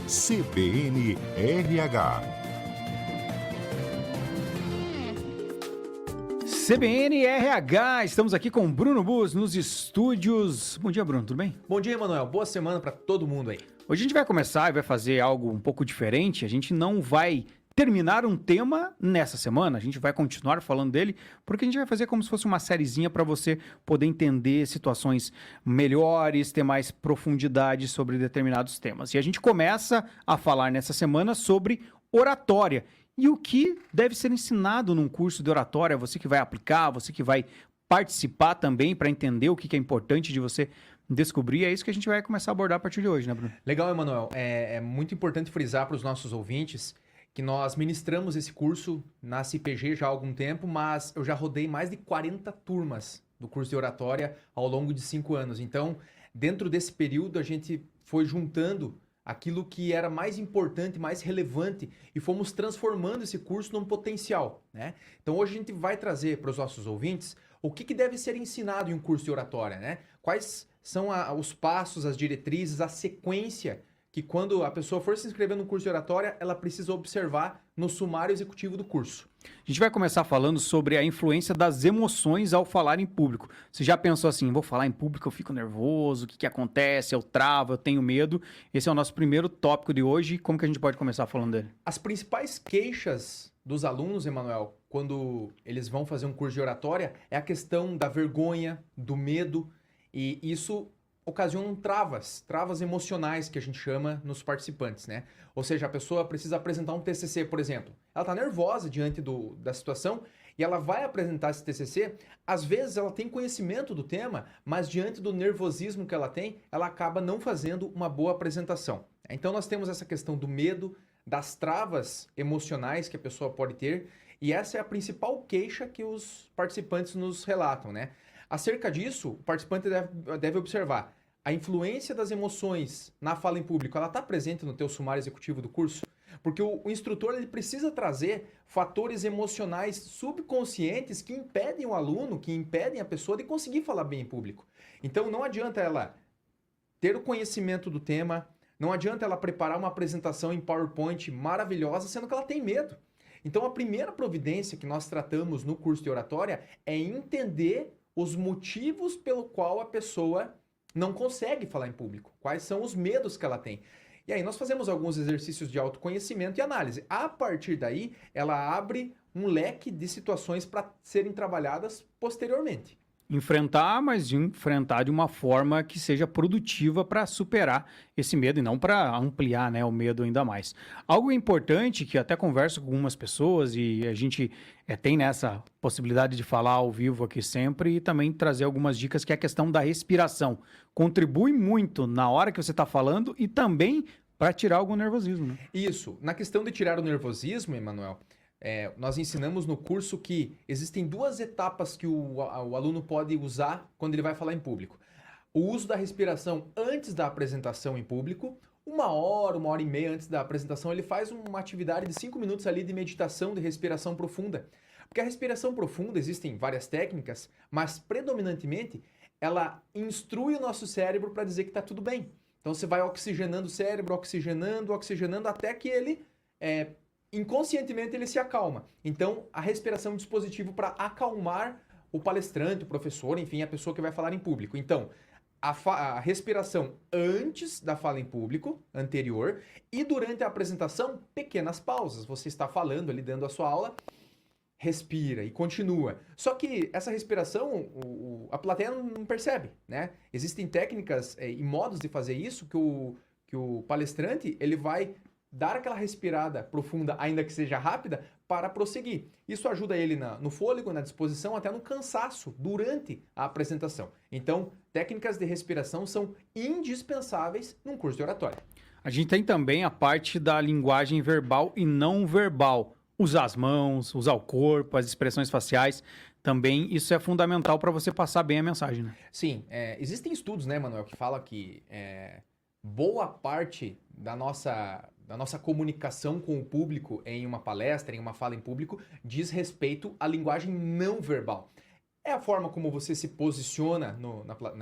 CBN RH. CBN RH, estamos aqui com Bruno Bus nos estúdios. Bom dia, Bruno, tudo bem? Bom dia, Emanuel. Boa semana para todo mundo aí. Hoje a gente vai começar e vai fazer algo um pouco diferente. A gente não vai terminar um tema nessa semana, a gente vai continuar falando dele, porque a gente vai fazer como se fosse uma sériezinha para você poder entender situações melhores, ter mais profundidade sobre determinados temas. E a gente começa a falar nessa semana sobre oratória. E o que deve ser ensinado num curso de oratória, você que vai aplicar, você que vai participar também para entender o que é importante de você descobrir, é isso que a gente vai começar a abordar a partir de hoje, né, Bruno? Legal, Emanuel. É muito importante frisar para os nossos ouvintes que nós ministramos esse curso na CPG já há algum tempo, mas eu já rodei mais de 40 turmas do curso de oratória ao longo de 5 anos. Então, dentro desse período, a gente foi juntando aquilo que era mais importante, mais relevante e fomos transformando esse curso num potencial, né? Então hoje a gente vai trazer para os nossos ouvintes o que deve ser ensinado em um curso de oratória, né? Quais são os passos, as diretrizes, a sequência que quando a pessoa for se inscrever no curso de oratória, ela precisa observar no sumário executivo do curso. A gente vai começar falando sobre a influência das emoções ao falar em público. Você já pensou assim, vou falar em público, eu fico nervoso, o que acontece, eu travo, eu tenho medo. Esse é o nosso primeiro tópico de hoje. Como que a gente pode começar falando dele? As principais queixas dos alunos, Emanuel, quando eles vão fazer um curso de oratória, é a questão da vergonha, do medo, e isso ocasiona travas emocionais que a gente chama nos participantes, né? Ou seja, a pessoa precisa apresentar um TCC, por exemplo. Ela está nervosa diante da situação e ela vai apresentar esse TCC. Às vezes ela tem conhecimento do tema, mas diante do nervosismo que ela tem, ela acaba não fazendo uma boa apresentação. Então nós temos essa questão do medo, das travas emocionais que a pessoa pode ter, e essa é a principal queixa que os participantes nos relatam, né? Acerca disso, o participante deve observar a influência das emoções na fala em público. Ela está presente no teu sumário executivo do curso? Porque o instrutor ele precisa trazer fatores emocionais subconscientes que impedem o aluno, que impedem a pessoa de conseguir falar bem em público. Então não adianta ela ter o conhecimento do tema, não adianta ela preparar uma apresentação em PowerPoint maravilhosa, sendo que ela tem medo. Então a primeira providência que nós tratamos no curso de oratória é entender os motivos pelo qual a pessoa não consegue falar em público. Quais são os medos que ela tem. E aí nós fazemos alguns exercícios de autoconhecimento e análise. A partir daí, ela abre um leque de situações para serem trabalhadas posteriormente. Enfrentar, mas enfrentar de uma forma que seja produtiva para superar esse medo e não para ampliar, né, o medo ainda mais. Algo importante que eu até converso com algumas pessoas e a gente tem nessa possibilidade de falar ao vivo aqui sempre e também trazer algumas dicas, que é a questão da respiração. Contribui muito na hora que você está falando e também para tirar algum nervosismo, né? Isso. Na questão de tirar o nervosismo, Emanuel, nós ensinamos no curso que existem 2 etapas que o aluno pode usar quando ele vai falar em público. O uso da respiração antes da apresentação em público, 1 hora e meia antes da apresentação, ele faz uma atividade de 5 minutos ali de meditação, de respiração profunda. Porque a respiração profunda, existem várias técnicas, mas predominantemente ela instrui o nosso cérebro para dizer que está tudo bem. Então você vai oxigenando o cérebro, oxigenando, até que ele inconscientemente ele se acalma. Então, a respiração é um dispositivo para acalmar o palestrante, o professor, enfim, a pessoa que vai falar em público. Então, a respiração antes da fala em público, anterior, e durante a apresentação, pequenas pausas. Você está falando ali, dando a sua aula, respira e continua. Só que essa respiração, a plateia não percebe, né? Existem técnicas e modos de fazer isso que o palestrante, ele vai dar aquela respirada profunda, ainda que seja rápida, para prosseguir. Isso ajuda ele no fôlego, na disposição, até no cansaço durante a apresentação. Então, técnicas de respiração são indispensáveis num curso de oratória. A gente tem também a parte da linguagem verbal e não verbal. Usar as mãos, usar o corpo, as expressões faciais. Também isso é fundamental para você passar bem a mensagem, né? Sim, existem estudos, né, Manuel, que falam que boa parte da nossa comunicação com o público em uma palestra, em uma fala em público, diz respeito à linguagem não verbal. É a forma como você se posiciona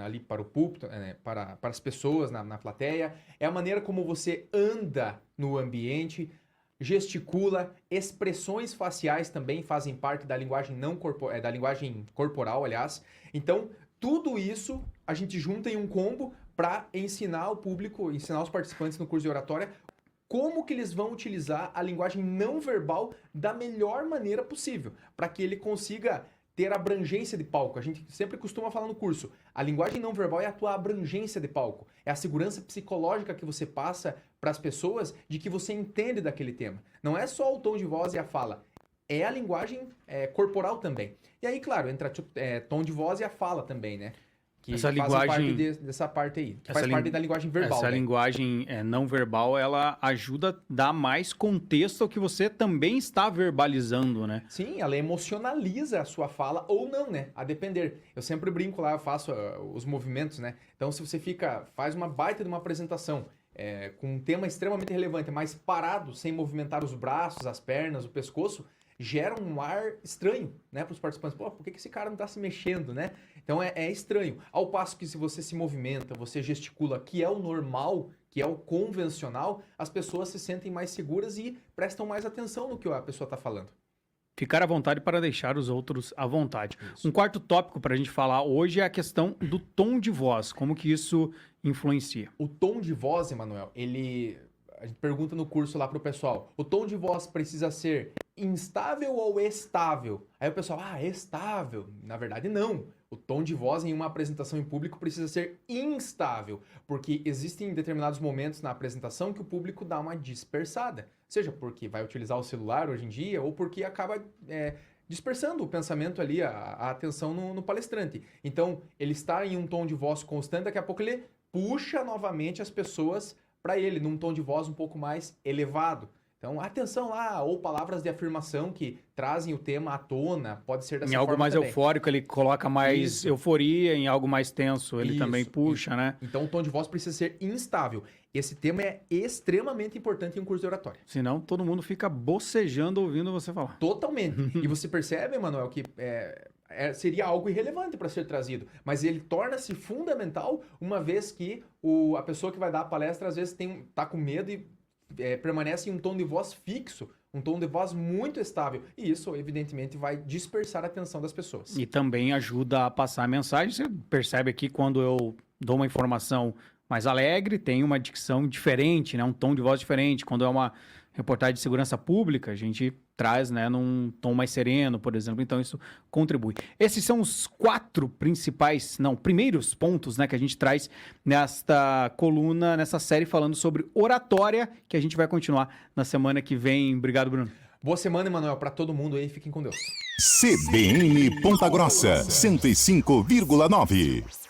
ali para o púlpito, né, para as pessoas na plateia. É a maneira como você anda no ambiente, gesticula. Expressões faciais também fazem parte da linguagem da linguagem corporal, aliás. Então, tudo isso a gente junta em um combo para ensinar o público, ensinar os participantes no curso de oratória como que eles vão utilizar a linguagem não verbal da melhor maneira possível, para que ele consiga ter abrangência de palco. A gente sempre costuma falar no curso, a linguagem não verbal é a tua abrangência de palco, é a segurança psicológica que você passa para as pessoas de que você entende daquele tema. Não é só o tom de voz e a fala, é a linguagem corporal também. E aí, claro, entra tom de voz e a fala também, né? Que essa fazem linguagem, parte dessa parte aí, que faz parte da linguagem verbal. Essa né? linguagem não verbal, ela ajuda a dar mais contexto ao que você também está verbalizando, né? Sim, ela emocionaliza a sua fala ou não, né? A depender. Eu sempre brinco lá, eu faço os movimentos, né? Então, se você faz uma baita de uma apresentação com um tema extremamente relevante, mas parado, sem movimentar os braços, as pernas, o pescoço, gera um ar estranho, né, para os participantes. Pô, por que esse cara não está se mexendo, né? Então é estranho. Ao passo que se você se movimenta, você gesticula, que é o normal, que é o convencional, as pessoas se sentem mais seguras e prestam mais atenção no que a pessoa está falando. Ficar à vontade para deixar os outros à vontade. Isso. Um quarto tópico para a gente falar hoje é a questão do tom de voz. Como que isso influencia? O tom de voz, Emanuel, a gente pergunta no curso lá pro pessoal, o tom de voz precisa ser instável ou estável? Aí o pessoal, estável. Na verdade, não. O tom de voz em uma apresentação em público precisa ser instável, porque existem determinados momentos na apresentação que o público dá uma dispersada. Seja porque vai utilizar o celular hoje em dia, ou porque acaba dispersando o pensamento ali, a atenção no palestrante. Então, ele está em um tom de voz constante, daqui a pouco ele puxa novamente as pessoas para ele, num tom de voz um pouco mais elevado. Então, atenção lá, ou palavras de afirmação que trazem o tema à tona, pode ser dessa forma. Em algo mais também. eufórico, ele coloca mais euforia, em algo mais tenso, ele também puxa, né? Então, o tom de voz precisa ser instável. Esse tema é extremamente importante em um curso de oratória. Senão, todo mundo fica bocejando ouvindo você falar. Totalmente. E você percebe, Emanuel, que seria algo irrelevante para ser trazido, mas ele torna-se fundamental uma vez que a pessoa que vai dar a palestra, às vezes, tá com medo e permanece em um tom de voz fixo, um tom de voz muito estável. E isso, evidentemente, vai dispersar a atenção das pessoas. E também ajuda a passar a mensagem. Você percebe aqui quando eu dou uma informação mais alegre, tem uma dicção diferente, né? Um tom de voz diferente. Quando é uma reportagem de segurança pública, a gente traz, né, num tom mais sereno, por exemplo. Então, isso contribui. Esses são os primeiros pontos, né, que a gente traz nesta coluna, nessa série falando sobre oratória, que a gente vai continuar na semana que vem. Obrigado, Bruno. Boa semana, Emanuel, para todo mundo aí. Fiquem com Deus. CBN Ponta Grossa, 105,9.